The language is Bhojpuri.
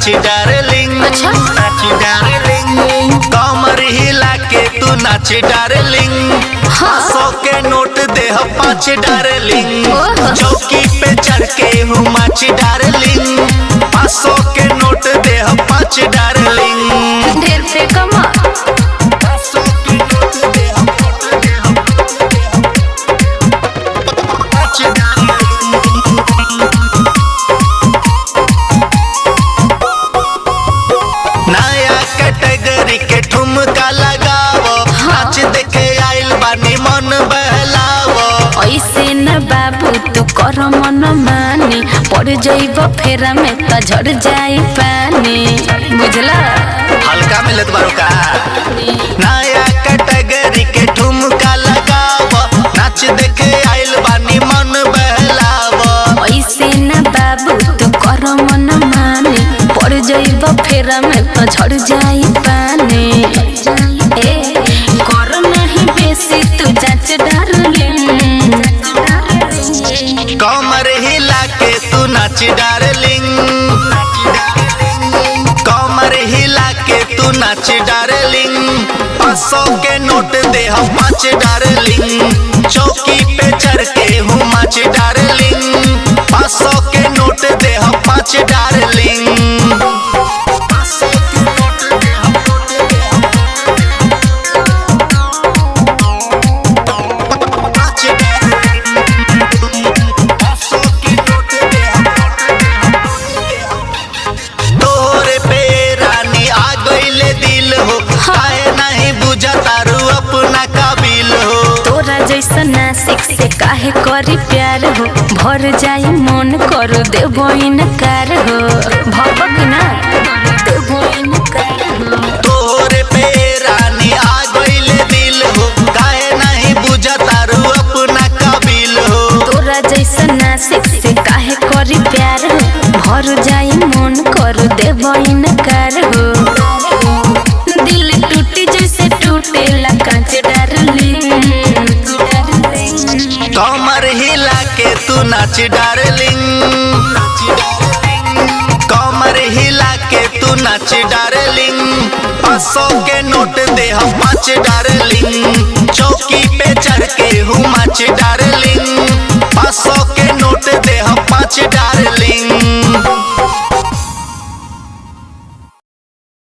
नाच डार्लिंग। अच्छा? नाच डार्लिंग, कमर हिला के तू नाच डार्लिंग। 100 के नोट दे 5 डार्लिंग। चौकी पे चढ़ के हूँ माच डार्लिंग। 500 के नोट दे 5 डार्लिंग। ढेर पे कमा 500 के नोट दे 5 डार्लिंग। नया कैटेगरी के ठुमका लगावो। नाच देखे आइल बानी मन बहलावो। ऐसे न बाबू तू कर मन मानी, पड़ जाइब फेरा में तो झड़ जाई पानी। बुझला? हल्का मिलत बारो का। नया कैटेगरी के ठुमका लगावो। नाच देखे आइल बानी मन बहलावो। ऐसे न बाबू तू कर मन मानी, पड़ जाइब फेरा में तो झड़ जाई पानी। ए कर नहीं बेसी तू जांच डार्लिंग। कमर हिला के तू नाच डार्लिंग। कमर हिला के तू नाच डार्लिंग। 500 के नोट दे 5 डार्लिंग। चौकी पे चढ़ के हूँ माच डार्लिंग। 500 के नोट दे 5 डार्लिंग। 500 के नोट दे 5 तोरे पे रानी आ गईले दिल हो। काहे नहीं बुझा तारू अपना काबिल हो। तोरा जैसा नासिक से काहे करी प्यार हो, भर जाई मन करो देबो इनकार हो। भवक ना देबो इनकार हो। तोरे पे रानी आ गईले दिल हो। काहे नहीं बुझा तारू अपना काबिल हो। तोरा जैसा नासिक से काहे करी प्यार हो, भर जाई मन करो देबो इनकार हो। दिल टूटी जैसे टूटेला कांच डार्लिंग। कमर हिला के तू नाच डार्लिंग। कमर हिला के तू नाच डार्लिंग। 500 के नोट दे 5 डार्लिंग। चौकी पे चढ़ के हूँ माच डार्लिंग।